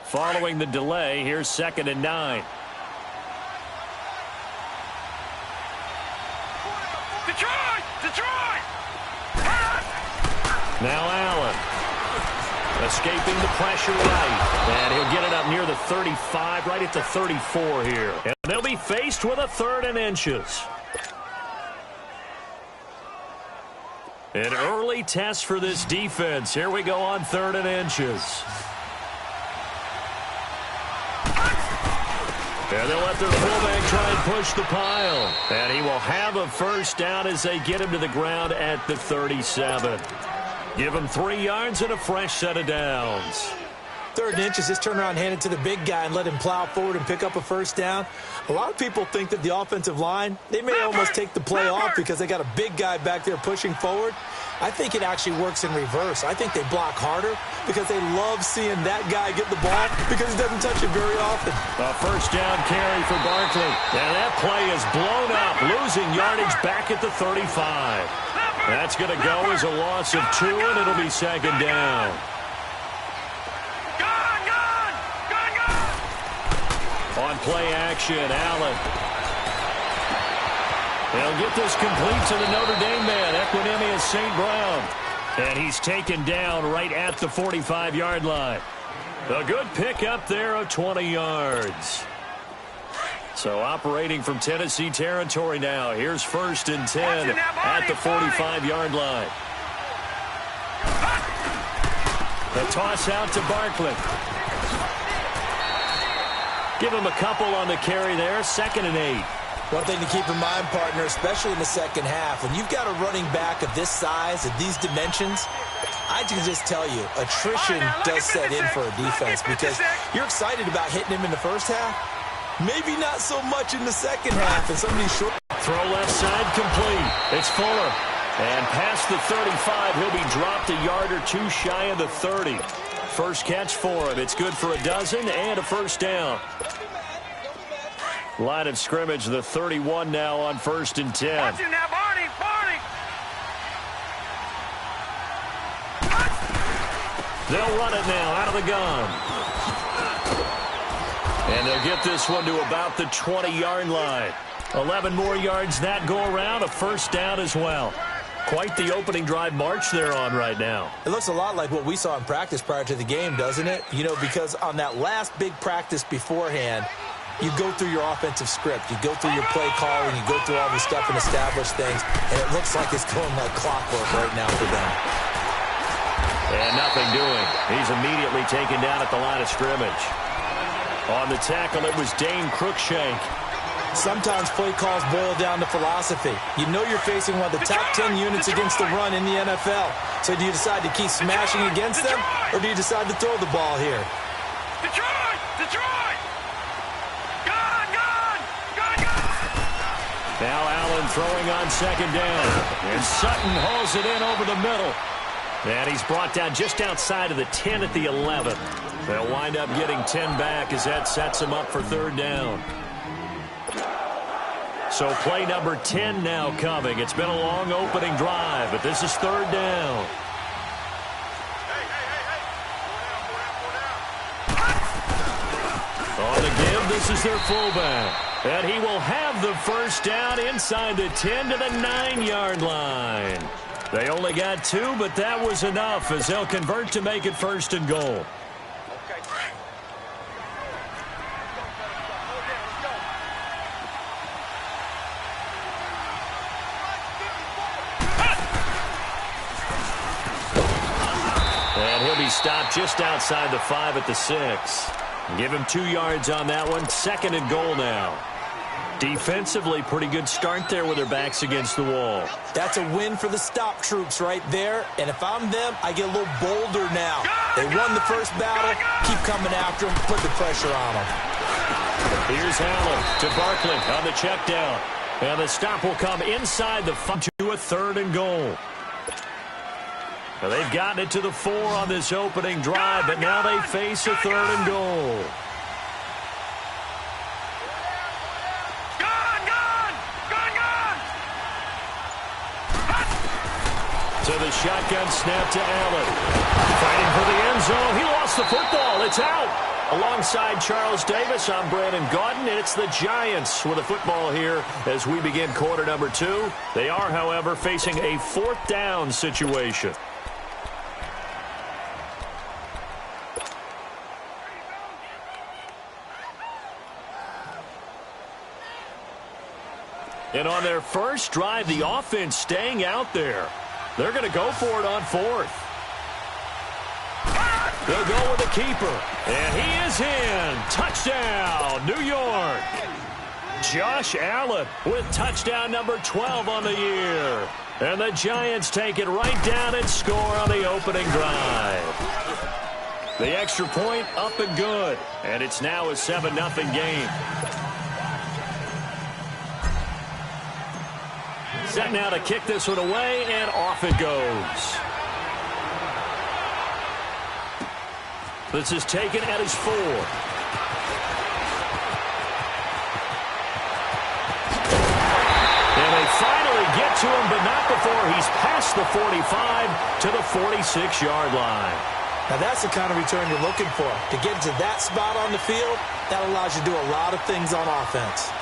Following the delay, here's 2nd and 9. Detroit! Now Allen. Escaping the pressure right. And he'll get it up near the 35, right at the 34 here. And they'll be faced with a 3rd and inches. An early test for this defense. Here we go on 3rd and inches. And they'll let their fullback try and push the pile. And he will have a first down as they get him to the ground at the 37. Give him 3 yards and a fresh set of downs. 3rd and inches, just turn around, hand it to the big guy, and let him plow forward and pick up a first down. A lot of people think that the offensive line, they may almost take the play off because they got a big guy back there pushing forward. I think it actually works in reverse. I think they block harder because they love seeing that guy get the ball because he doesn't touch it very often. A first down carry for Barkley. And that play is blown up, losing yardage back at the 35. That's going to go as a loss of 2, and it'll be 2nd down. On play action, Allen. They'll get this complete to the Notre Dame man, Equinemius St. Brown. And he's taken down right at the 45-yard line. A good pickup there of 20 yards. So operating from Tennessee territory now. Here's 1st and 10 at the 45-yard line. The toss out to Barkley. Give him a couple on the carry there. 2nd and 8. One thing to keep in mind, partner, especially in the second half, when you've got a running back of this size, of these dimensions, I can just tell you, attrition does set in for a defense because you're excited about hitting him in the first half. Maybe not so much in the second half. And some of these short throw left side complete. It's Fuller. And past the 35, he'll be dropped a yard or 2 shy of the 30. First catch for him. It's good for a dozen and a first down. Line of scrimmage, the 31 now on 1st and 10. Watch him now, Barney! They'll run it now out of the gun. And they'll get this one to about the 20-yard line. 11 more yards that go around, a first down as well. Quite the opening drive march they're on right now. It looks a lot like what we saw in practice prior to the game, doesn't it? You know, because on that last big practice beforehand, you go through your offensive script. You go through your play calling. You go through all this stuff and establish things. And it looks like it's going like clockwork right now for them. And nothing doing. He's immediately taken down at the line of scrimmage. On the tackle, it was Dane Cruikshank. Sometimes play calls boil down to philosophy. You know you're facing one of the top 10 units against the run in the NFL. So do you decide to keep smashing against them, or do you decide to throw the ball here? Detroit! Now Allen throwing on 2nd down. And Sutton hauls it in over the middle. And he's brought down just outside of the 10 at the 11. They'll wind up getting 10 back as that sets him up for 3rd down. So play number 10 now coming. It's been a long opening drive, but this is 3rd down. On the give, this is their fullback. And he will have the first down inside the 10 to the 9-yard line. They only got 2, but that was enough as they'll convert to make it 1st and goal. And he'll be stopped just outside the 5 at the 6. Give him 2 yards on that one. 2nd and goal now. Defensively, pretty good start there with their backs against the wall. That's a win for the stop troops right there. And if I'm them, I get a little bolder now. They won the first battle. Keep coming after them. Put the pressure on them. Here's Allen to Barkley on the check down. And the stop will come inside the 5 to a 3rd and goal. Now they've gotten it to the 4 on this opening drive, but now they face a 3rd and goal. To the shotgun snap to Allen. Fighting for the end zone. He lost the football. It's out. Alongside Charles Davis, I'm Brandon Gaudin, and it's the Giants with a football here as we begin quarter number 2. They are, however, facing a 4th down situation. And on their first drive, the offense staying out there. They're going to go for it on 4th. They'll go with the keeper. And he is in. Touchdown, New York. Josh Allen with touchdown number 12 on the year. And the Giants take it right down and score on the opening drive. The extra point up and good. And it's now a 7-0 game. Set now to kick this one away, and off it goes. This is taken at his 4. And they finally get to him, but not before he's past the 45 to the 46-yard line. Now, that's the kind of return you're looking for. To get to that spot on the field, that allows you to do a lot of things on offense.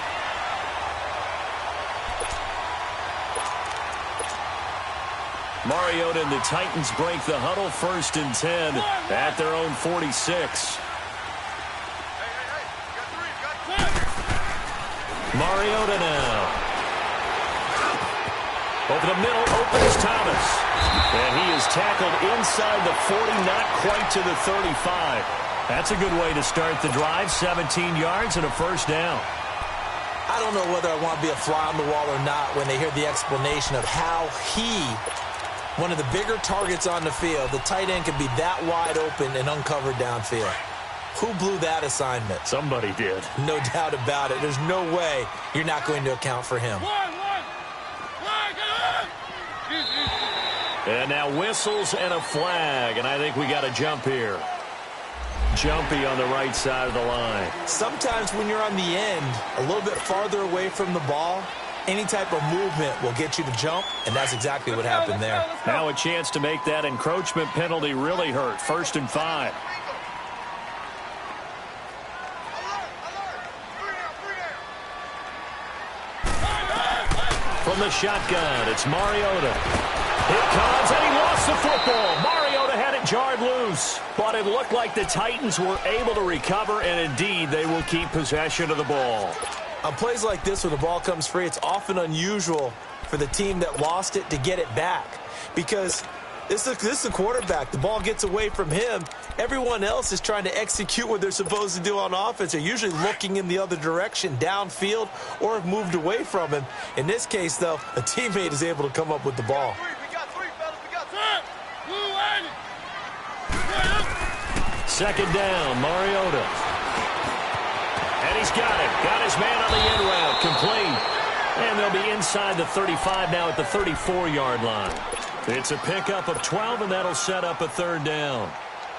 Mariota and the Titans break the huddle, 1st and 10 at their own 46. Mariota now. Over the middle, opens Thomas. And he is tackled inside the 40, not quite to the 35. That's a good way to start the drive, 17 yards and a 1st down. I don't know whether I want to be a fly on the wall or not when they hear the explanation of how one of the bigger targets on the field, the tight end can be that wide open and uncovered downfield. Who blew that assignment? Somebody did. No doubt about it. There's no way you're not going to account for him. And now whistles and a flag, and I think we got a jump here. Jumpy on the right side of the line. Sometimes when you're on the end, a little bit farther away from the ball, any type of movement will get you to jump, and that's exactly what happened there. Now a chance to make that encroachment penalty really hurt. 1st and 5. From the shotgun, it's Mariota. Here comes, and he lost the football. Mariota had it jarred loose, but it looked like the Titans were able to recover, and indeed they will keep possession of the ball. On plays like this where the ball comes free, it's often unusual for the team that lost it to get it back because this is the quarterback. The ball gets away from him. Everyone else is trying to execute what they're supposed to do on offense. They're usually looking in the other direction, downfield, or have moved away from him. In this case, though, a teammate is able to come up with the ball. Second down, Mariota. And he's got it. Got his man on the end route. Complete. And they'll be inside the 35 now at the 34-yard line. It's a pickup of 12, and that'll set up a 3rd down.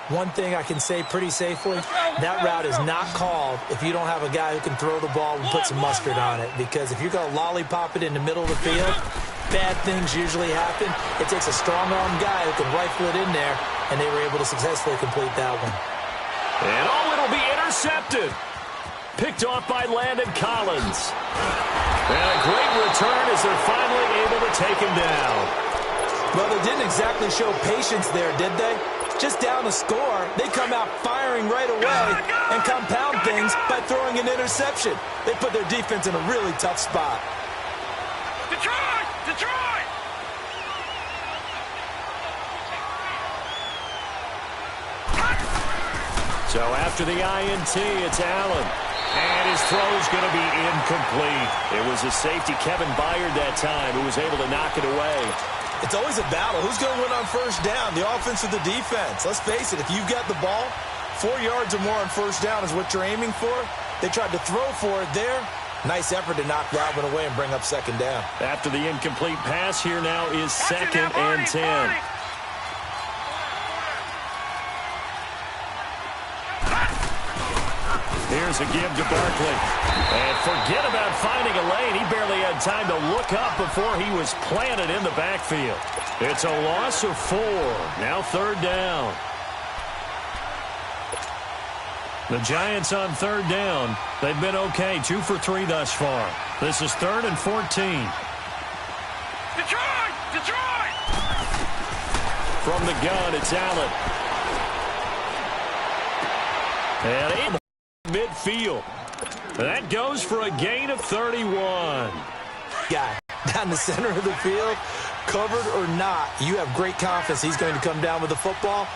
One thing I can say pretty safely, that route is not called if you don't have a guy who can throw the ball and put some mustard on it. Because if you're going to lollipop it in the middle of the field, bad things usually happen. It takes a strong-armed guy who can rifle it in there, and they were able to successfully complete that one. And it'll be intercepted. Picked off by Landon Collins. And a great return as they're finally able to take him down. Well, they didn't exactly show patience there, did they? Just down a score, they come out firing right away and compound things by throwing an interception. They put their defense in a really tough spot. Detroit! Detroit! So after the INT, it's Allen. And his throw's going to be incomplete. It was a safety, Kevin Byard, that time, who was able to knock it away. It's always a battle. Who's going to win on 1st down, the offense or the defense? Let's face it, if you've got the ball, 4 yards or more on 1st down is what you're aiming for. They tried to throw for it there. Nice effort to knock that one away and bring up 2nd down. After the incomplete pass, here now is 2nd and 10. Here's a give to Barkley. And forget about finding a lane. He barely had time to look up before he was planted in the backfield. It's a loss of 4. Now 3rd down. The Giants on third down. They've been okay, 2 for 3 thus far. This is 3rd and 14. Detroit! Detroit! From the gun, it's Allen. And in midfield. That goes for a gain of 31. Guy down the center of the field, covered or not, you have great confidence he's going to come down with the football.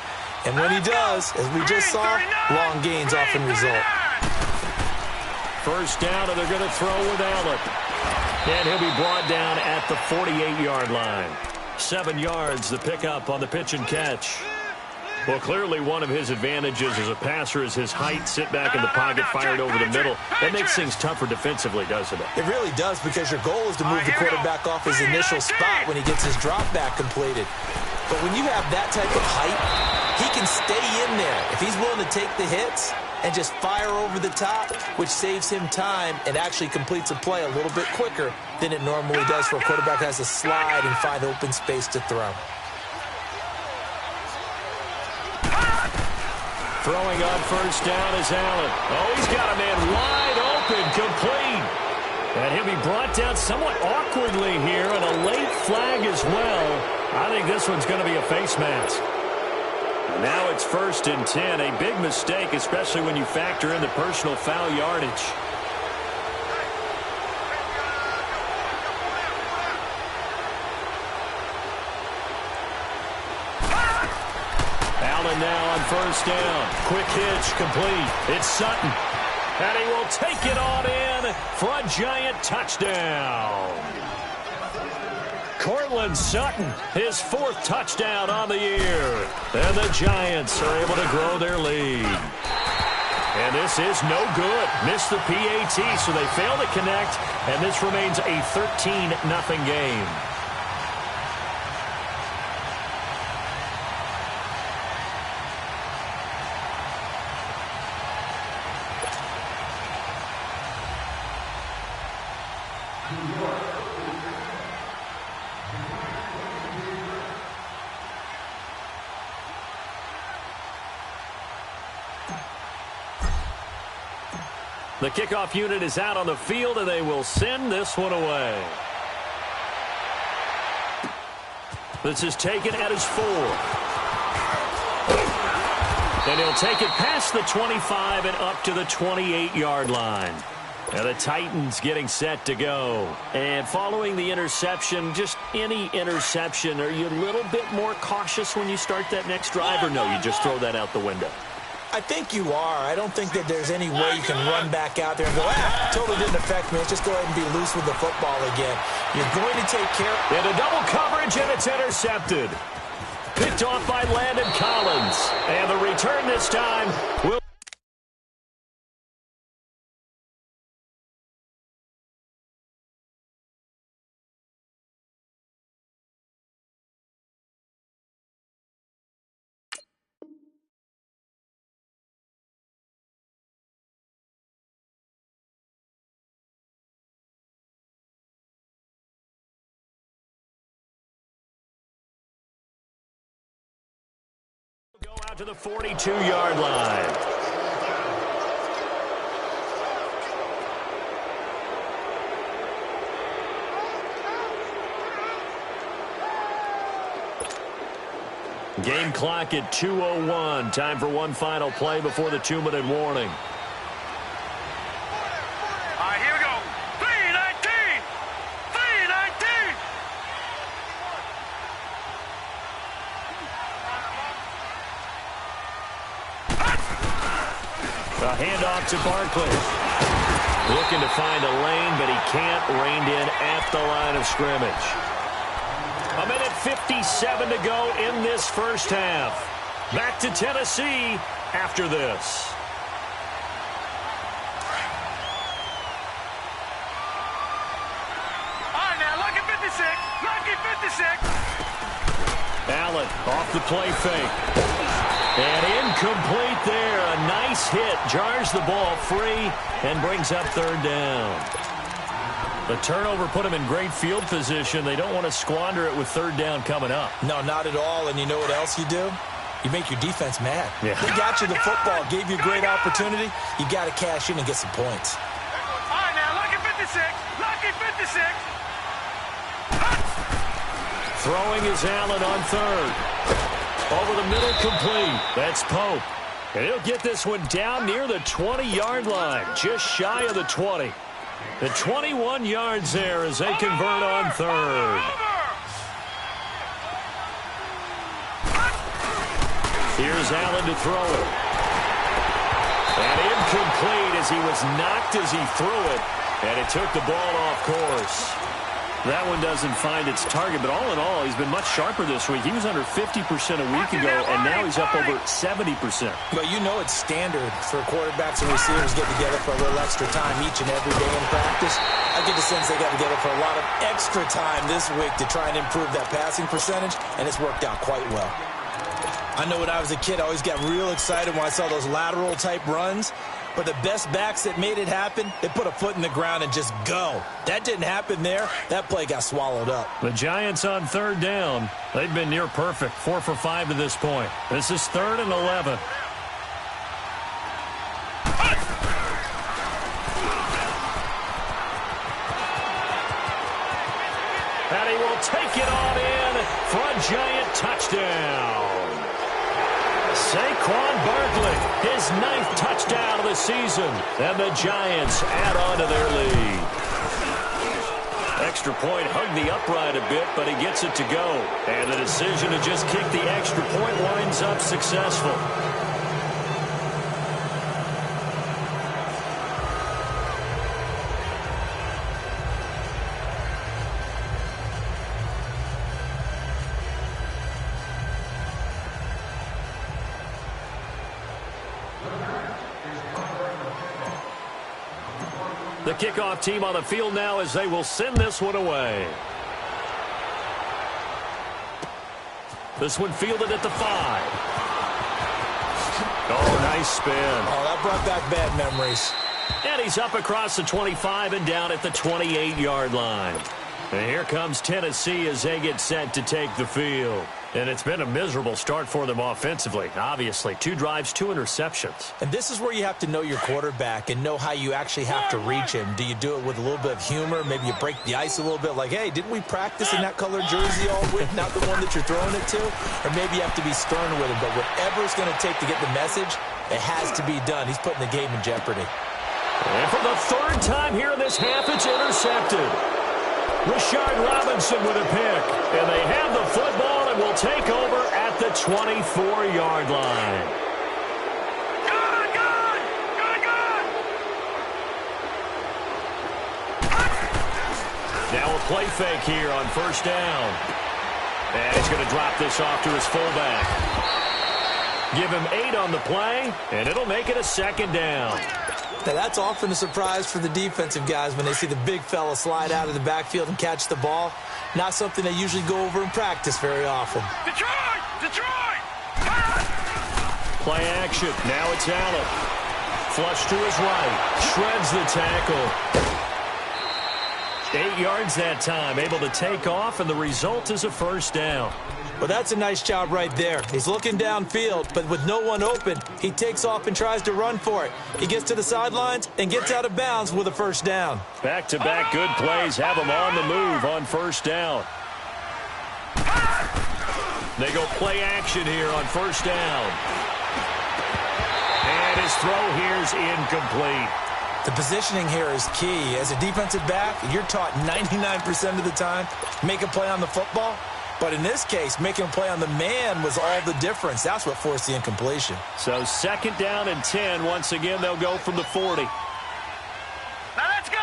And when he does, as we just saw, long gains often result. First down, and they're going to throw with Allen. And he'll be brought down at the 48-yard line. 7 yards, the pickup on the pitch and catch. Well, clearly one of his advantages as a passer is his height. Sit back in the pocket, fired over the middle. That makes things tougher defensively, doesn't it? It really does, because your goal is to move the quarterback off his initial spot when he gets his drop back completed. But when you have that type of height, he can stay in there. If he's willing to take the hits and just fire over the top, which saves him time and actually completes a play a little bit quicker than it normally does for a quarterback that has to slide and find open space to throw. Throwing on first down is Allen. Oh, he's got a man wide open, complete. And he'll be brought down somewhat awkwardly here, and a late flag as well. I think this one's going to be a face mask. Now it's 1st and 10. A big mistake, especially when you factor in the personal foul yardage. Allen now on first down. Quick hitch, complete. It's Sutton. And he will take it on in for a Giant touchdown. Cortland Sutton, his 4th touchdown on the year. And the Giants are able to grow their lead. And this is no good. Missed the PAT, so they fail to connect. And this remains a 13-0 game. The kickoff unit is out on the field, and they will send this one away. This is taken at his 4. And he'll take it past the 25 and up to the 28-yard line. And the Titans getting set to go. And following the interception, just any interception, are you a little bit more cautious when you start that next drive, or no, you just throw that out the window? I think you are. I don't think that there's any way you can run back out there and go, totally didn't affect me. Let's just go ahead and be loose with the football again. You're going to take care of it. And a double coverage, and it's intercepted. Picked off by Landon Collins. And the return this time will... go out to the 42-yard line. Game clock at 2:01. Time for one final play before the 2-minute warning. All right, here we go. 3-19! 3-19! A handoff to Barkley. Looking to find a lane, but he can't. Reined in at the line of scrimmage. 1:57 to go in this first half. Back to Tennessee after this. All right, now, lucky 56. Lucky 56. Allen off the play fake. And incomplete there. A nice hit. Jars the ball free and brings up third down. The turnover put him in great field position. They don't want to squander it with third down coming up. No, not at all. And you know what else you do? You make your defense mad. Yeah. They got you the football, gave you a great opportunity. You got to cash in and get some points. All right, now, lucky 56. Lucky 56. Throwing is Allen on third. Over the middle, complete. That's Pope. And he'll get this one down near the 20-yard line, just shy of the 20. The 21 yards there as they convert on third. Here's Allen to throw it. And incomplete as he was knocked as he threw it. And it took the ball off course. That one doesn't find its target, but all in all, he's been much sharper this week. He was under 50% a week ago, and now he's up over 70%. Well, you know it's standard for quarterbacks and receivers get together for a little extra time each and every day in practice. I get the sense they got together for a lot of extra time this week to try and improve that passing percentage, and it's worked out quite well. I know when I was a kid, I always got real excited when I saw those lateral-type runs. But the best backs that made it happen, they put a foot in the ground and just go. That didn't happen there. That play got swallowed up. The Giants on third down. They've been near perfect, 4 for 5 to this point. This is 3rd and 11. And he will take it on in for a Giant touchdown. Saquon Barkley, his 9th touchdown of the season, and the Giants add on to their lead. Extra point hugged the upright a bit, but he gets it to go. And the decision to just kick the extra point winds up successful. The kickoff team on the field now as they will send this one away. This one fielded at the 5. Oh, nice spin. Oh, that brought back bad memories. And he's up across the 25 and down at the 28-yard line. And here comes Tennessee as they get set to take the field. And it's been a miserable start for them offensively, obviously. 2 drives, 2 interceptions. And this is where you have to know your quarterback and know how you actually have to reach him. Do you do it with a little bit of humor? Maybe you break the ice a little bit like, hey, didn't we practice in that colored jersey all week, not the one that you're throwing it to? Or maybe you have to be stern with him. But whatever it's going to take to get the message, it has to be done. He's putting the game in jeopardy. And for the 3rd time here in this half, it's intercepted. Rashard Robinson with a pick. And they have the football and will take over at the 24-yard line. Good! Now a play fake here on 1st down. And he's going to drop this off to his fullback. Give him 8 on the play, and it'll make it a 2nd down. Now, that's often a surprise for the defensive guys when they see the big fella slide out of the backfield and catch the ball. Not something they usually go over in practice very often. Detroit! Play action. Now it's Allen. Flush to his right. Shreds the tackle. 8 yards that time. Able to take off, and the result is a 1st down. Well, that's a nice job right there. He's looking downfield, but with no one open, he takes off and tries to run for it. He gets to the sidelines and gets out of bounds with a 1st down. Back-to-back good plays have him on the move on 1st down. They go play action here on 1st down. And his throw here is incomplete. The positioning here is key. As a defensive back, you're taught 99% of the time, make a play on the football. But in this case, making a play on the man was all the difference. That's what forced the incompletion. So 2nd down and 10. Once again, they'll go from the 40. Now let's go!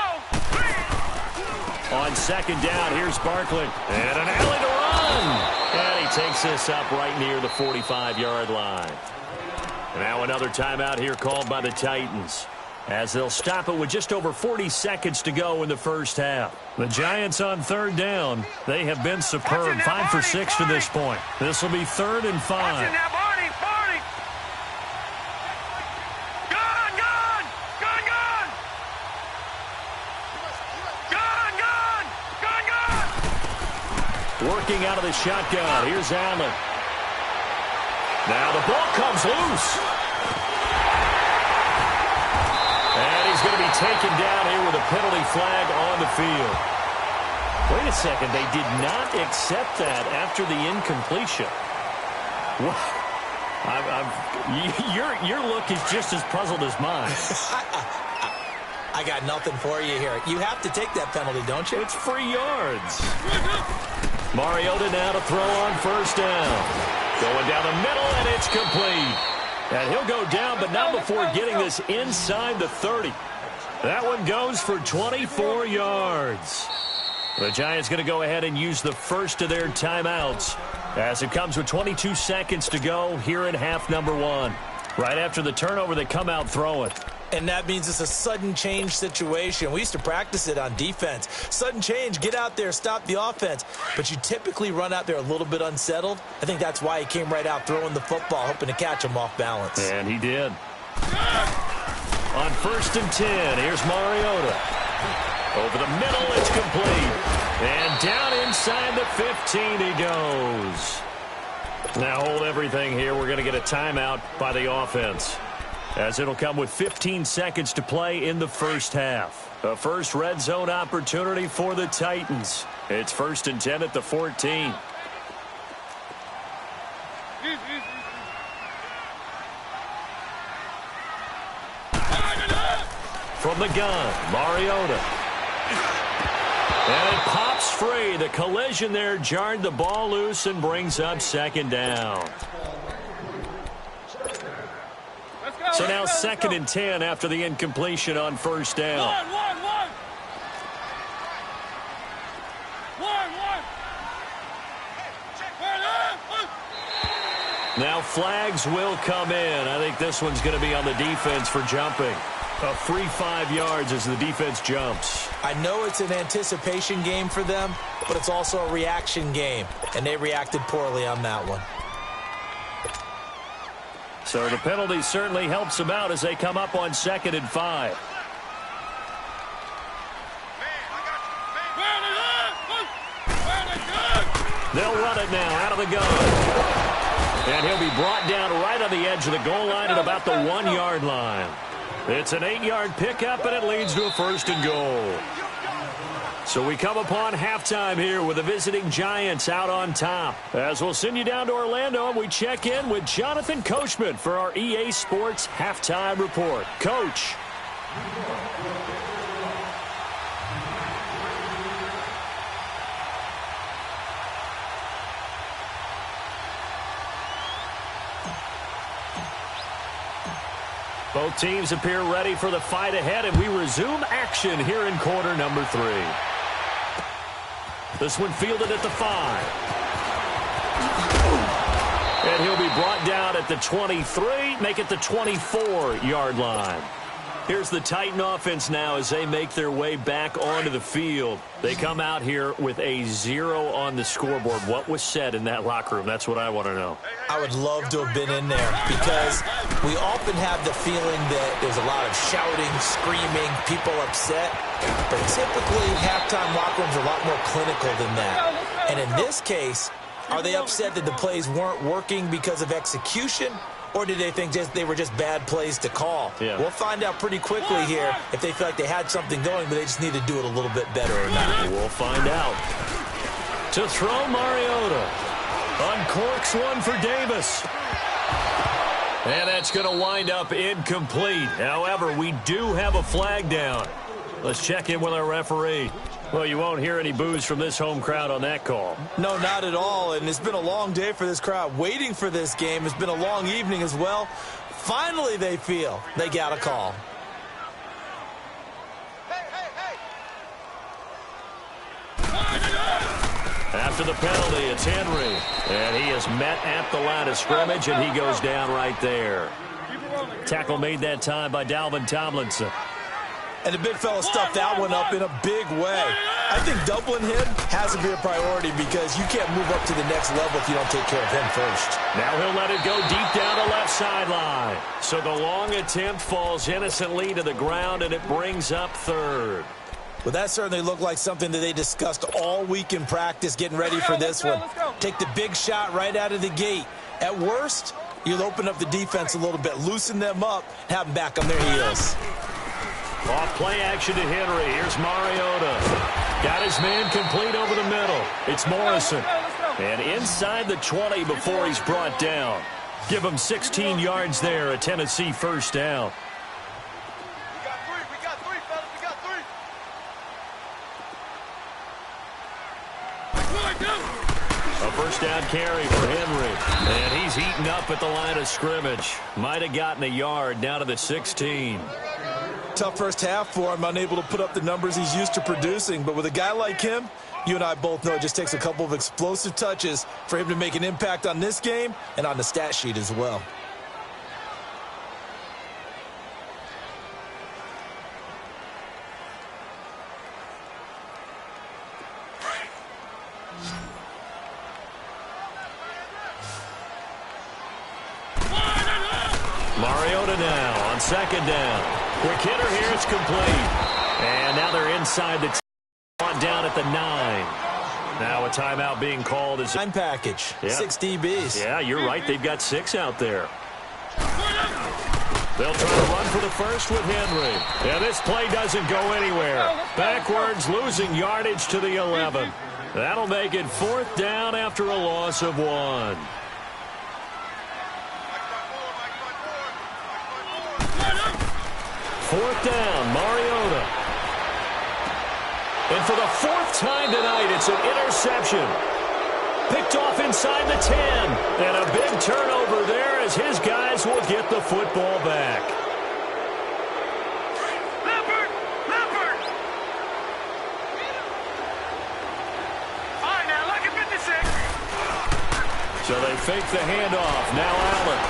On 2nd down, here's Barkley. And an alley to run. And he takes this up right near the 45-yard line. And now another timeout here called by the Titans, as they'll stop it with just over 40 seconds to go in the 1st half. The Giants on 3rd down. They have been superb. 5 for 6 to this point. This will be 3rd and 5. Working out of the shotgun. Here's Allen. Now the ball comes loose. And he's going to be taken down here with a penalty flag on the field. Wait a second. They did not accept that after the incompletion. Your look is just as puzzled as mine. I got nothing for you here. You have to take that penalty, don't you? It's free yards. Mariota now to throw on first down. Going down the middle, and it's complete. And he'll go down, but not before getting this inside the 30. That one goes for 24 yards. The Giants going to go ahead and use the first of their timeouts as it comes with 22 seconds to go here in half number 1. Right after the turnover, they come out throwing. And that means it's a sudden change situation. We used to practice it on defense. Sudden change, get out there, stop the offense. But you typically run out there a little bit unsettled. I think that's why he came right out throwing the football, hoping to catch him off balance. And he did. On first and 10, here's Mariota. Over the middle, it's complete. And down inside the 15 he goes. Now hold everything here. We're going to get a timeout by the offense, as it'll come with 15 seconds to play in the first half. A first red zone opportunity for the Titans. It's first and 10 at the 14. From the gun, Mariota. And it pops free. The collision there jarred the ball loose and brings up second down. So now second and 10 after the incompletion on first down. Now flags will come in. I think this one's going to be on the defense for jumping. A free 5 yards as the defense jumps. I know it's an anticipation game for them, but it's also a reaction game, and they reacted poorly on that one. So the penalty certainly helps them out as they come up on second and 5. They'll run it now out of the gun. And he'll be brought down right on the edge of the goal line at about the 1 yard line. It's an 8-yard pickup, and it leads to a first and goal. So we come upon halftime here with the visiting Giants out on top. As we'll send you down to Orlando, and we check in with Jonathan Coachman for our EA Sports Halftime Report. Coach. Both teams appear ready for the fight ahead, and we resume action here in quarter number 3. This one fielded at the 5. And he'll be brought down at the 23, make it the 24-yard line. Here's the Titan offense now as they make their way back onto the field. They come out here with a 0 on the scoreboard. What was said in that locker room? That's what I want to know. I would love to have been in there because we often have the feeling that there's a lot of shouting, screaming, people upset. But typically, halftime locker rooms are a lot more clinical than that. And in this case, are they upset that the plays weren't working because of execution? Or did they think they were just bad plays to call? Yeah. We'll find out pretty quickly here if they feel like they had something going, but they just need to do it a little bit better or not. We'll find out. To throw, Mariota. Uncorks one for Davis. And that's going to wind up incomplete. However, we do have a flag down. Let's check in with our referee. Well, you won't hear any boos from this home crowd on that call. No, not at all. And it's been a long day for this crowd waiting for this game. It's been a long evening as well. Finally, they feel they got a call. After the penalty, it's Henry. And he is met at the line of scrimmage, and he goes down right there. Tackle made that time by Dalvin Tomlinson. And the big fella stuffed that one up in a big way. I think doubling him has to be a priority because you can't move up to the next level if you don't take care of him first. Now he'll let it go deep down the left sideline. So the long attempt falls innocently to the ground, and it brings up third. Well, that certainly looked like something that they discussed all week in practice getting ready for this one. Take the big shot right out of the gate. At worst, You'll open up the defense a little bit, loosen them up, have them back on their heels. Off play action to Henry. Here's Mariota. Got his man complete over the middle. It's Morrison. And inside the 20 before he's brought down. Give him 16 yards there, a Tennessee first down. We got three, fellas. We got three. A first down carry for Henry. And he's eaten up at the line of scrimmage. Might have gotten a yard down to the 16. Tough first half for him, unable to put up the numbers he's used to producing. But with a guy like him, you and I both know it just takes a couple of explosive touches for him to make an impact on this game and on the stat sheet as well. Mariota now on second down. Quick hitter here, it's complete. And now they're inside the 10, down at the 9. Now a timeout being called as time package, yeah. 6 DBs. Yeah, you're right. They've got 6 out there. They'll try to run for the first with Henry. Yeah, this play doesn't go anywhere. Backwards, losing yardage to the 11. That'll make it 4th down after a loss of 1. Fourth down, Mariota. And for the 4th time tonight, it's an interception. Picked off inside the 10. And a big turnover there as his guys will get the football back. Leopard! All right, now, look at 56. So they fake the handoff. Now Allen.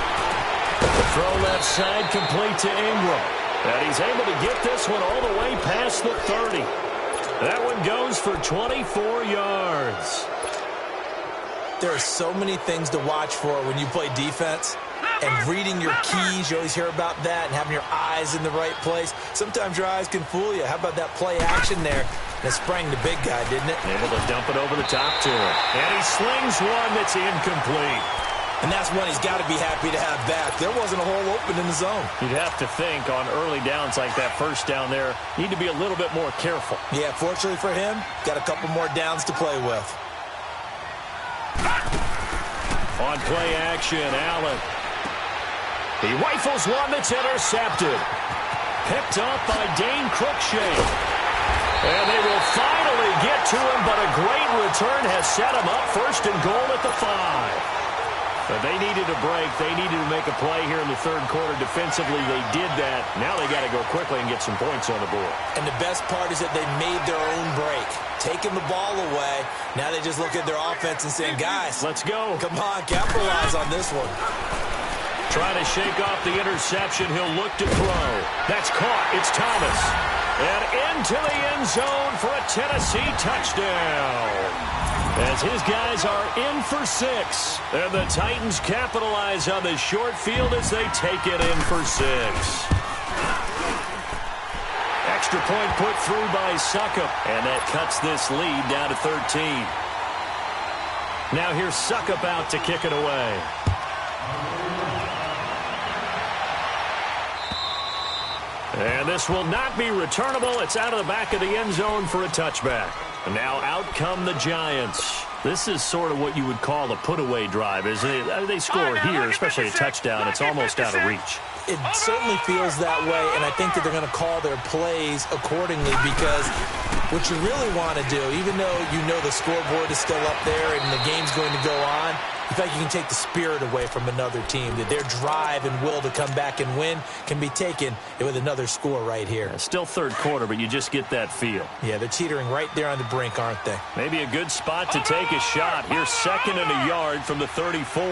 The throw left side complete to Ingram. And he's able to get this one all the way past the 30. That one goes for 24 yards. There are so many things to watch for when you play defense. And reading your keys, you always hear about that, and having your eyes in the right place. Sometimes your eyes can fool you. How about that play action there? And it sprang the big guy, didn't it? Able to dump it over the top to him. And he slings one that's incomplete. And that's one he's got to be happy to have back. There wasn't a hole open in the zone. You'd have to think on early downs like that first down there, need to be a little bit more careful. Yeah, fortunately for him, got a couple more downs to play with. On play action, Allen. He rifles one that's intercepted. Picked up by Dane Cruikshank. And they will finally get to him, but a great return has set him up first and goal at the 5. But they needed a break. They needed to make a play here in the 3rd quarter. Defensively, they did that. Now they got to go quickly and get some points on the board. And the best part is that they made their own break. Taking the ball away. Now they just look at their offense and saying, guys, let's go. Come on, capitalize on this one. Trying to shake off the interception. He'll look to throw. That's caught. It's Thomas. And into the end zone for a Tennessee touchdown. As his guys are in for 6. And the Titans capitalize on the short field as they take it in for 6. Extra point put through by Suckup. And that cuts this lead down to 13. Now here's Suckup out to kick it away. And this will not be returnable. It's out of the back of the end zone for a touchback. And now out come the Giants. This is sort of what you would call a put-away drive, isn't it? They score here, especially a touchdown. It's almost out of reach. It certainly feels that way, and I think that they're going to call their plays accordingly because what you really want to do, even though you know the scoreboard is still up there and the game's going to go on, in fact, you can take the spirit away from another team, that their drive and will to come back and win can be taken with another score right here. Yeah, still 3rd quarter, but you just get that feel. Yeah, they're teetering right there on the brink, aren't they? Maybe a good spot to take a shot. Here's 2nd and a yard from the 34.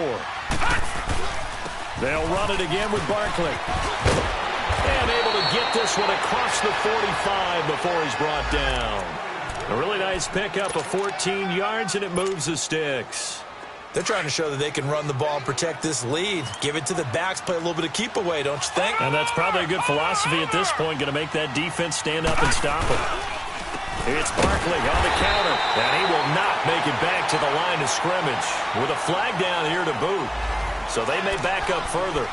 They'll run it again with Barkley. And able to get this one across the 45 before he's brought down. A really nice pickup of 14 yards, and it moves the sticks. They're trying to show that they can run the ball and protect this lead. Give it to the backs, play a little bit of keep away, don't you think? And that's probably a good philosophy at this point, going to make that defense stand up and stop it. It's Barkley on the counter, and he will not make it back to the line of scrimmage with a flag down here to boot. so they may back up further.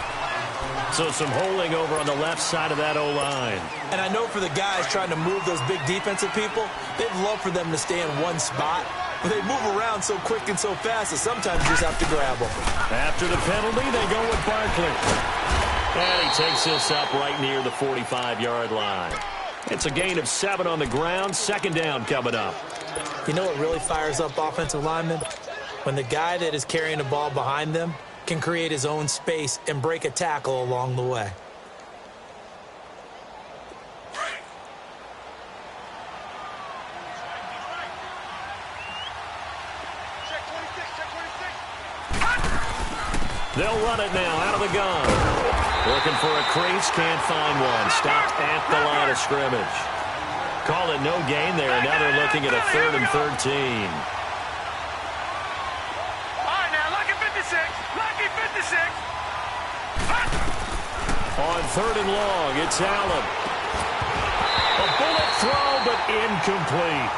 So some holding over on the left side of that O-line. And I know for the guys trying to move those big defensive people, they'd love for them to stay in one spot. But they move around so quick and so fast that sometimes you just have to grab them. After the penalty, they go with Barkley. And he takes this up right near the 45-yard line. It's a gain of 7 on the ground. Second down coming up. You know what really fires up offensive linemen? When the guy that is carrying the ball behind them can create his own space and break a tackle along the way. They'll run it now out of the gun. Looking for a crease, can't find one. Stopped at the line of scrimmage. Call it no gain there. Now they're looking at a 3rd and 13. On 3rd and long, it's Allen. A bullet throw, but incomplete.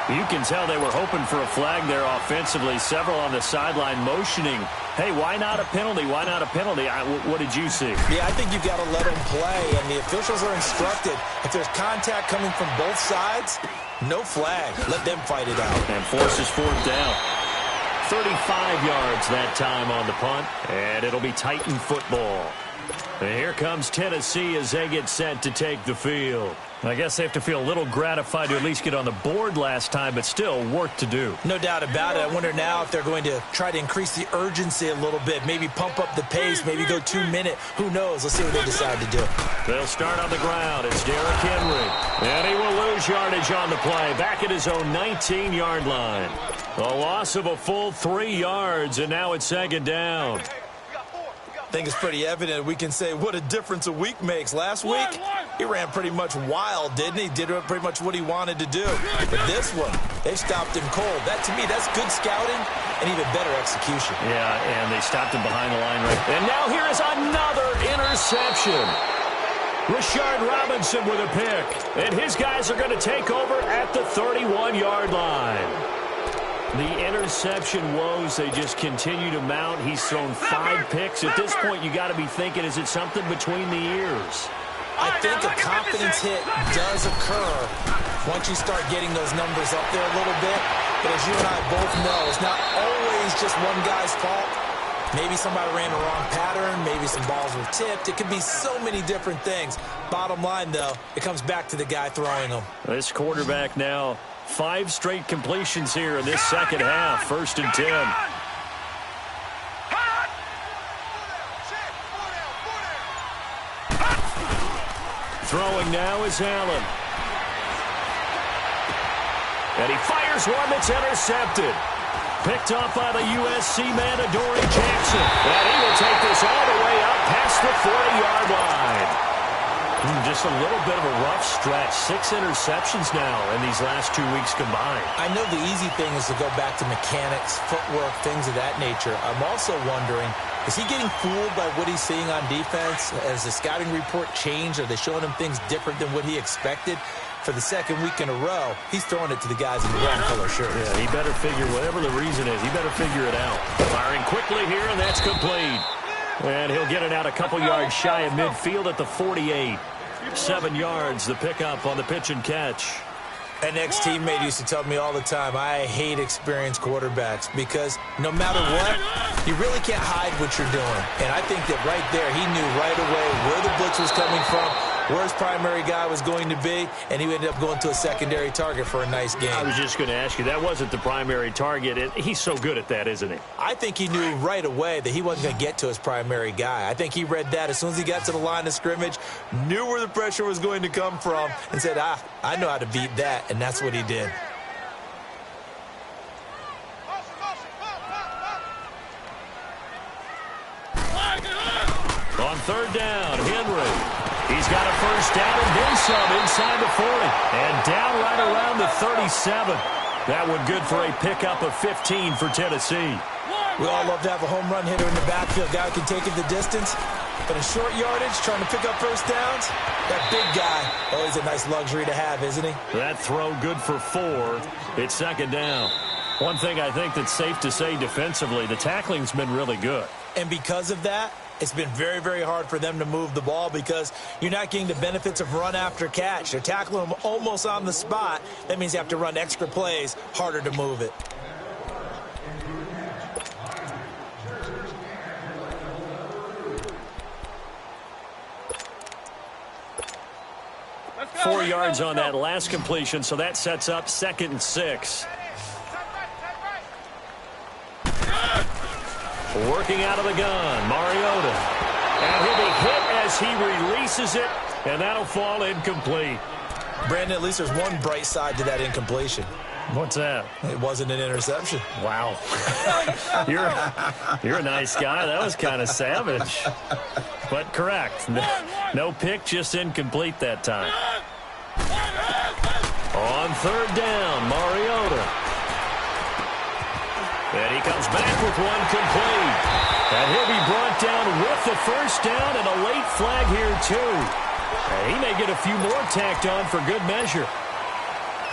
You can tell they were hoping for a flag there offensively. Several on the sideline motioning. Hey, why not a penalty? Why not a penalty? What did you see? Yeah, I think you've got to let them play, and the officials are instructed. If there's contact coming from both sides, no flag. Let them fight it out. And forces 4th down. 35 yards that time on the punt, and it'll be Titan football. And here comes Tennessee as they get set to take the field. I guess they have to feel a little gratified to at least get on the board last time, but still work to do. No doubt about it. I wonder now if they're going to try to increase the urgency a little bit, maybe pump up the pace, maybe go 2-minute. Who knows? Let's see what they decide to do. They'll start on the ground. It's Derrick Henry. And he will lose yardage on the play. Back at his own 19-yard line. A loss of a full 3 yards, and now it's 2nd down. I think it's pretty evident. We can say what a difference a week makes. Last week, he ran pretty much wild, didn't he? Did pretty much what he wanted to do. But this one, they stopped him cold. That, to me, that's good scouting and even better execution. Yeah, and they stopped him behind the line right. And now here is another interception. Rashard Robinson with a pick. And his guys are going to take over at the 31-yard line. The interception woes, they just continue to mount. He's thrown 5 picks. At this point, you got to be thinking, is it something between the ears? I think a confidence hit does occur once you start getting those numbers up there a little bit. But as you and I both know, it's not always just one guy's fault. Maybe somebody ran the wrong pattern. Maybe some balls were tipped. It could be so many different things. Bottom line, though, it comes back to the guy throwing them. This quarterback now, 5 straight completions here in this second half. 1st and 10. Throwing now is Allen. And he fires one that's intercepted. Picked off by the USC man, Adoree Jackson. And he will take this all the way up past the 40-yard line. Just a little bit of a rough stretch. 6 interceptions now in these last 2 weeks combined. I know the easy thing is to go back to mechanics, footwork, things of that nature. I'm also wondering, is he getting fooled by what he's seeing on defense? Has the scouting report changed? Are they showing him things different than what he expected? For the 2nd week in a row, he's throwing it to the guys in the wrong color shirts. Yeah, he better figure, whatever the reason is, he better figure it out. Firing quickly here, and that's complete. And he'll get it out a couple yards shy of midfield at the 48. 7 yards, the pickup on the pitch and catch. An ex-teammate used to tell me all the time, I hate experienced quarterbacks because no matter what, you really can't hide what you're doing. And I think that right there, he knew right away where the blitz was coming from, where his primary guy was going to be, and he ended up going to a secondary target for a nice game. I was just going to ask you, that wasn't the primary target. He's so good at that, isn't he? I think he knew right away that he wasn't going to get to his primary guy. I think he read that as soon as he got to the line of scrimmage, knew where the pressure was going to come from, and said, I know how to beat that, and that's what he did. On 3rd down, Henry. He's got a 1st down and then some inside the 40. And down right around the 37. That one good for a pickup of 15 for Tennessee. We all love to have a home run hitter in the backfield. Guy who can take it the distance. But in short yardage, trying to pick up 1st downs, that big guy, always a nice luxury to have, isn't he? That throw good for 4. It's 2nd down. One thing I think that's safe to say defensively, the tackling's been really good. And because of that, it's been very, very hard for them to move the ball because you're not getting the benefits of run after catch. They're tackling them almost on the spot. That means you have to run extra plays, harder to move it. Let's go, 4 yards on that last completion, so that sets up 2nd and 6. Working out of the gun, Mariota. And he'll be hit as he releases it, and that'll fall incomplete. Brandon, at least there's one bright side to that incompletion. What's that? It wasn't an interception. Wow. You're a nice guy. That was kind of savage. But correct. No pick, just incomplete that time. On 3rd down, Mariota. And he comes back with one complete. And he'll be brought down with the 1st down and a late flag here, too. And he may get a few more tacked on for good measure.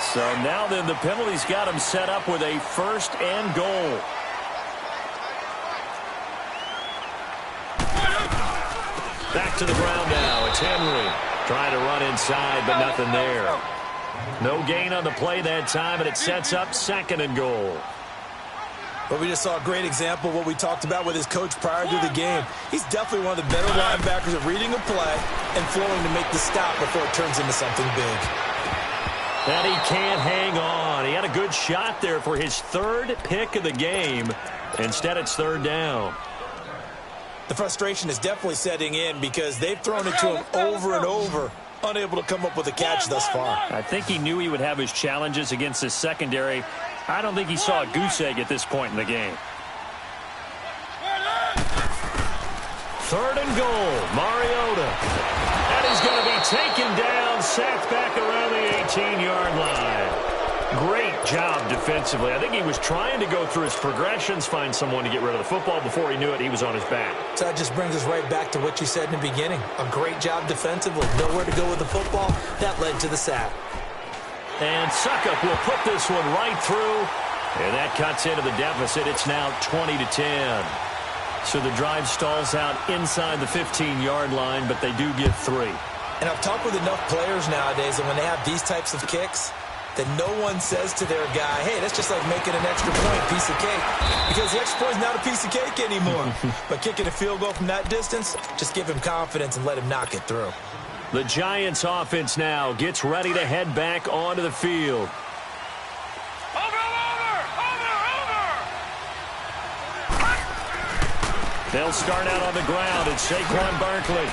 So now then the penalty's got him set up with a 1st and goal. Back to the ground now. It's Henry trying to run inside, but nothing there. No gain on the play that time, and it sets up 2nd and goal. But we just saw a great example of what we talked about with his coach prior to the game. He's definitely one of the better linebackers at reading a play and flowing to make the stop before it turns into something big. And he can't hang on. He had a good shot there for his 3rd pick of the game. Instead, it's 3rd down. The frustration is definitely setting in because they've thrown it to him over and over, unable to come up with a catch thus far. I think he knew he would have his challenges against his secondary. I don't think he saw a goose egg at this point in the game. 3rd and goal, Mariota. And he's going to be taken down, sacked back around the 18-yard line. Great job defensively. I think he was trying to go through his progressions, find someone to get rid of the football. Before he knew it, he was on his back. So that just brings us right back to what you said in the beginning. A great job defensively. Nowhere to go with the football. That led to the sack. And Suckup will put this one right through. And that cuts into the deficit. It's now 20-10. So the drive stalls out inside the 15-yard line, but they do get 3. And I've talked with enough players nowadays that when they have these types of kicks, that no one says to their guy, hey, that's just like making an extra point, piece of cake. Because the extra point is not a piece of cake anymore. But kicking a field goal from that distance, just give him confidence and let him knock it through. The Giants offense now gets ready to head back onto the field. They'll start out on the ground. It's Saquon Barkley.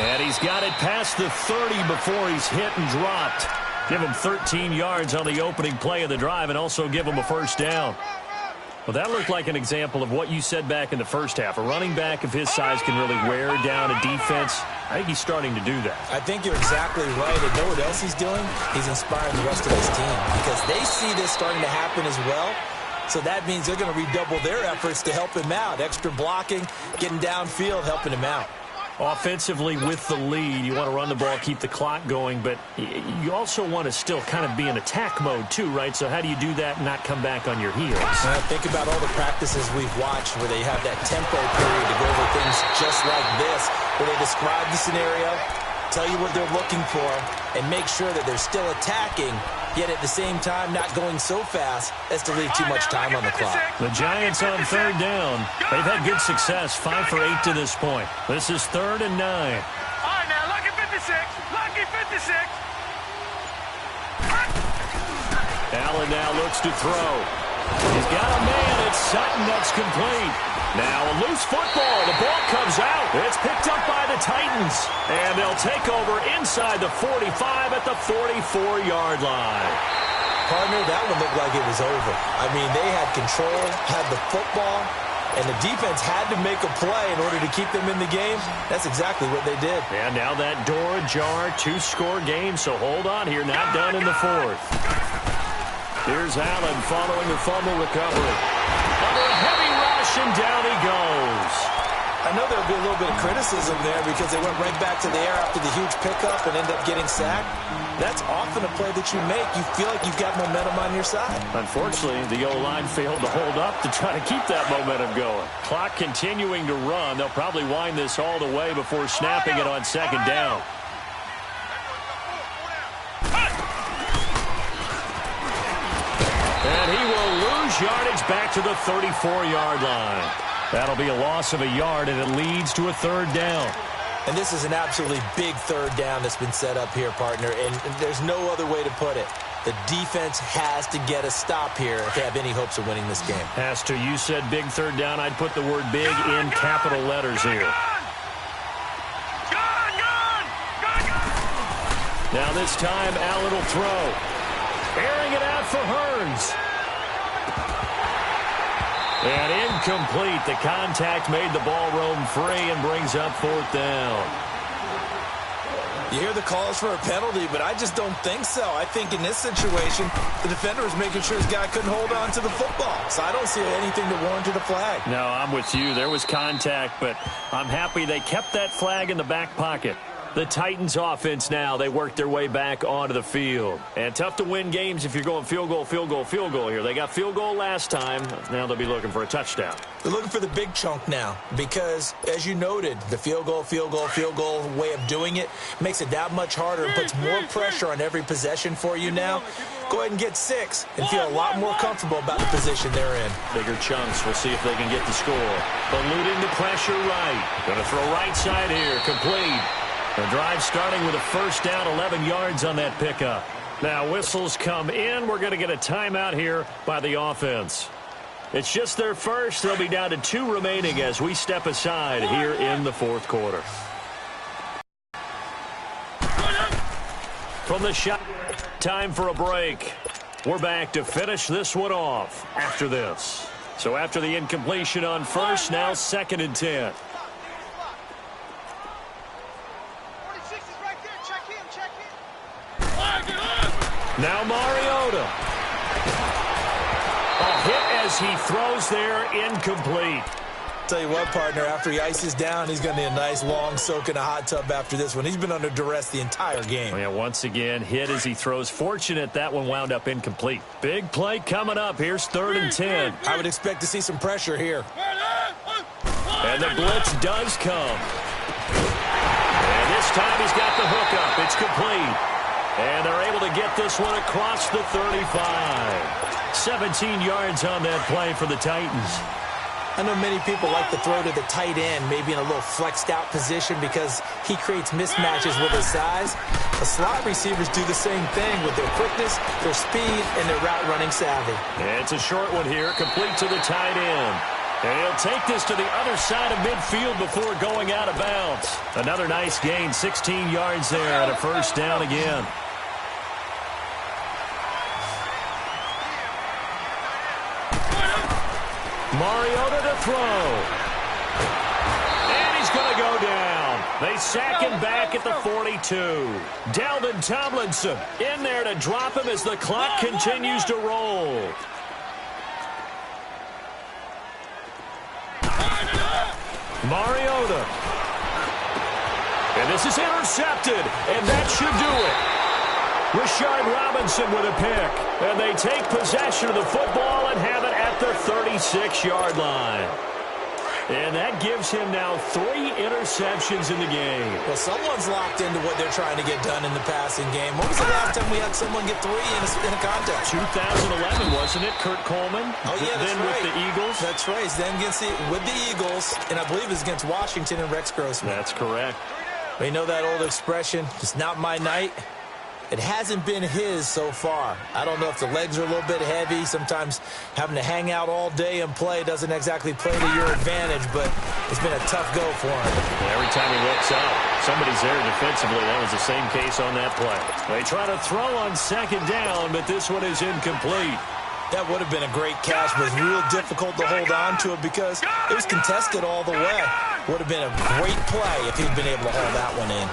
And he's got it past the 30 before he's hit and dropped. Give him 13 yards on the opening play of the drive and also give him a 1st down. Well, that looked like an example of what you said back in the first half. A running back of his size can really wear down a defense. I think he's starting to do that. I think you're exactly right. And know what else he's doing? He's inspiring the rest of his team because they see this starting to happen as well. So that means they're going to redouble their efforts to help him out. Extra blocking, getting downfield, helping him out. Offensively with the lead, you want to run the ball, keep the clock going, but you also want to still kind of be in attack mode too, right? So how do you do that and not come back on your heels? Think about all the practices we've watched where they have that tempo period to go over things just like this, where they describe the scenario, tell you what they're looking for, and make sure that they're still attacking, yet at the same time not going so fast as to leave too much time on the clock. The Giants on 3rd down. They've had good success, 5 for 8 to this point. This is 3rd and 9. All right, now, lucky 56. Lucky 56. Allen now looks to throw. He's got a man. It's Sutton that's complete. Now a loose football. The ball comes out. It's picked up by the Titans. And they'll take over inside the 45 at the 44-yard line. Partner, that one looked like it was over. I mean, they had control, had the football, and the defense had to make a play in order to keep them in the game. That's exactly what they did. And now that door ajar, 2-score game, so hold on here, not done in the 4th. Here's Allen following the fumble recovery. Under a heavy rush, and down he goes. I know there'll be a little bit of criticism there because they went right back to the air after the huge pickup and ended up getting sacked. That's often a play that you make. You feel like you've got momentum on your side. Unfortunately, the O-line failed to hold up to try to keep that momentum going. Clock continuing to run. They'll probably wind this all the way before snapping it on second down. And he will lose yardage back to the 34-yard line. That'll be a loss of a yard, and it leads to a third down. And this is an absolutely big third down that's been set up here, partner, and there's no other way to put it. The defense has to get a stop here if they have any hopes of winning this game. Has to. You said big third down. I'd put the word big in capital letters here. Now this time, Allen will throw. Airing it out for Hearns. And incomplete. The contact made the ball roam free and brings up fourth down. You hear the calls for a penalty, but I just don't think so. I think in this situation, the defender was making sure his guy couldn't hold on to the football. So I don't see anything to warrant a flag. No, I'm with you. There was contact, but I'm happy they kept that flag in the back pocket. The Titans offense now, they work their way back onto the field. And tough to win games if you're going field goal, field goal, field goal here. They got field goal last time. Now they'll be looking for a touchdown. They're looking for the big chunk now because, as you noted, the field goal way of doing it makes it that much harder and puts more pressure on every possession for you now. Go ahead and get 6 and feel a lot more comfortable about the position they're in. Bigger chunks. We'll see if they can get the score. Eluding the pressure right. Going to throw right side here. Complete. The drive starting with a first down, 11 yards on that pickup. Now whistles come in. We're going to get a timeout here by the offense. It's just their first. They'll be down to 2 remaining as we step aside here in the fourth quarter. From the shot, time for a break. We're back to finish this one off after this. So after the incompletion on first, now 2nd and 10. Now Mariota. A hit as he throws there, incomplete. Tell you what, partner, after he ices down, he's going to need a nice long soak in a hot tub after this one. He's been under duress the entire game. Yeah, once again, hit as he throws. Fortunate that one wound up incomplete. Big play coming up. Here's 3rd and 10. I would expect to see some pressure here. And the blitz does come. And this time he's got the hookup. It's complete. And they're able to get this one across the 35. 17 yards on that play for the Titans. I know many people like to throw to the tight end, maybe in a little flexed out position because he creates mismatches with his size. The slot receivers do the same thing with their quickness, their speed, and their route running savvy. And it's a short one here, complete to the tight end. And he'll take this to the other side of midfield before going out of bounds. Another nice gain, 16 yards there and a first down again. Mariota to throw. And he's going to go down. They sack him back at the 42. Dalvin Tomlinson in there to drop him as the clock continues to roll. Mariota. And this is intercepted. And that should do it. Rashard Robinson with a pick. And they take possession of the football and have it at the 36-yard line. And that gives him now 3 interceptions in the game. Well, someone's locked into what they're trying to get done in the passing game. When was the last time we had someone get 3 in a contest? 2011, wasn't it? Kurt Coleman? Oh, yeah, that's then right. With the Eagles? That's right. Then with the Eagles, and I believe it's against Washington and Rex Grossman. That's correct. We know that old expression, it's not my night. It hasn't been his so far. I don't know if the legs are a little bit heavy. Sometimes having to hang out all day and play doesn't exactly play to your advantage, but it's been a tough go for him. Every time he looks up, somebody's there defensively. That was the same case on that play. They try to throw on second down, but this one is incomplete. That would have been a great catch, but it was real difficult to hold on to it because it was contested all the way. Would have been a great play if he'd been able to hold that one in.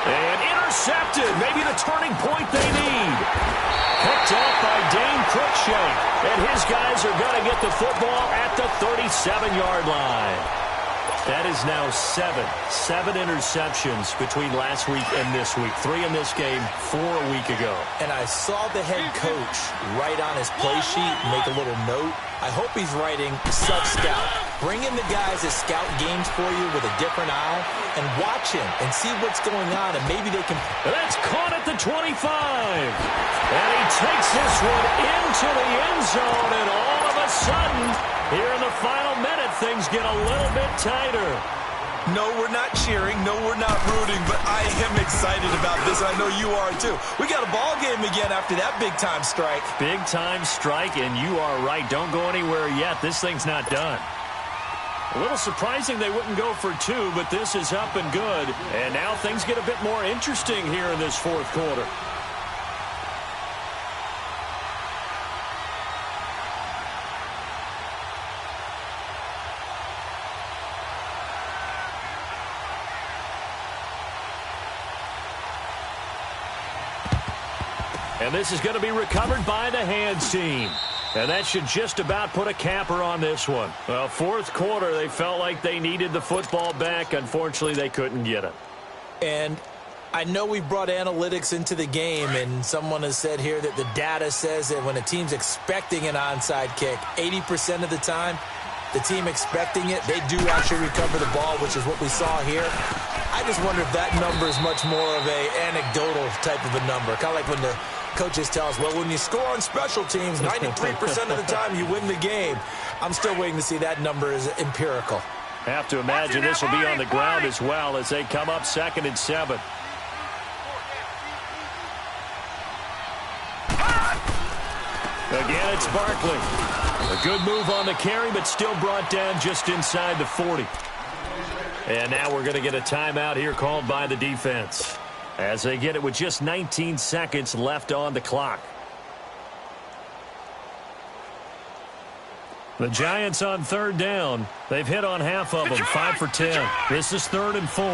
And intercepted. Maybe the turning point they need. Picked up by Dane Cruikshank. And his guys are going to get the football at the 37-yard line. That is now seven interceptions between last week and this week. 3 in this game, 4 a week ago. And I saw the head coach write on his play sheet, make a little note. I hope he's writing sub-scout. Bring in the guys that scout games for you with a different eye and watch him and see what's going on, and maybe they can... That's caught at the 25. And he takes this one into the end zone, and all of a sudden, here in the final minute, things get a little bit tighter. No, we're not cheering. No, we're not rooting, but I am excited about this. I know you are, too. We got a ball game again after that big-time strike. Big-time strike, and you are right. Don't go anywhere yet. This thing's not done. A little surprising they wouldn't go for 2, but this is up and good. And now things get a bit more interesting here in this fourth quarter. And this is going to be recovered by the hands team. And that should just about put a capper on this one. Well, fourth quarter, they felt like they needed the football back. Unfortunately, they couldn't get it. And I know we brought analytics into the game, and someone has said here that the data says that when a team's expecting an onside kick, 80% of the time, the team expecting it, they do actually recover the ball, which is what we saw here. I just wonder if that number is much more of a anecdotal type of a number, kind of like when the coaches tell us, well, when you score on special teams, 93% of the time you win the game. I'm still waiting to see that number is empirical. Have to imagine this will be on the ground as well as they come up 2nd and 7. Again, it's Barkley. A good move on the carry, but still brought down just inside the 40. And now we're going to get a timeout here called by the defense, as they get it with just 19 seconds left on the clock. The Giants on 3rd down. They've hit on half of them, 5 for 10. This is 3rd and 4.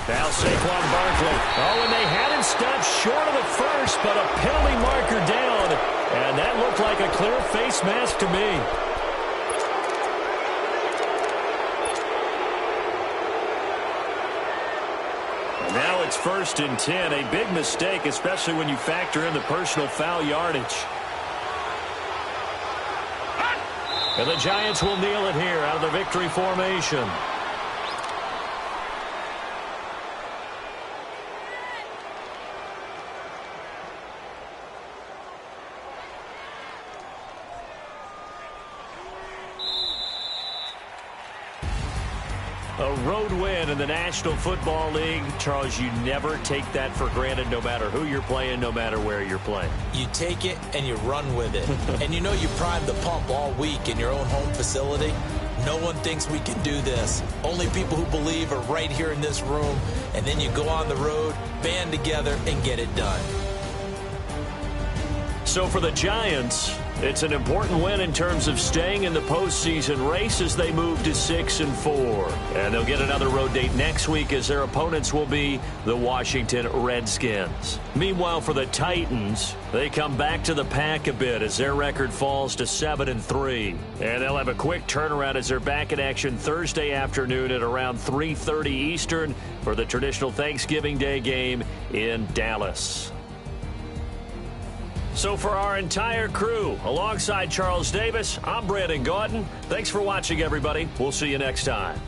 Now Saquon Barkley. Oh, and they had him stopped short of the first, but a penalty marker down. And that looked like a clear face mask to me. Now it's 1st and 10, a big mistake, especially when you factor in the personal foul yardage. And the Giants will kneel it here out of the victory formation. A road win in the National Football League. Charles, you never take that for granted no matter who you're playing, no matter where you're playing. You take it and you run with it. And you know you primed the pump all week in your own home facility. No one thinks we can do this. Only people who believe are right here in this room. And then you go on the road, band together, and get it done. So for the Giants, it's an important win in terms of staying in the postseason race as they move to 6 and 4. And they'll get another road date next week as their opponents will be the Washington Redskins. Meanwhile, for the Titans, they come back to the pack a bit as their record falls to 7 and 3. And they'll have a quick turnaround as they're back in action Thursday afternoon at around 3:30 Eastern for the traditional Thanksgiving Day game in Dallas. So for our entire crew, alongside Charles Davis, I'm Brandon Gaudin. Thanks for watching, everybody. We'll see you next time.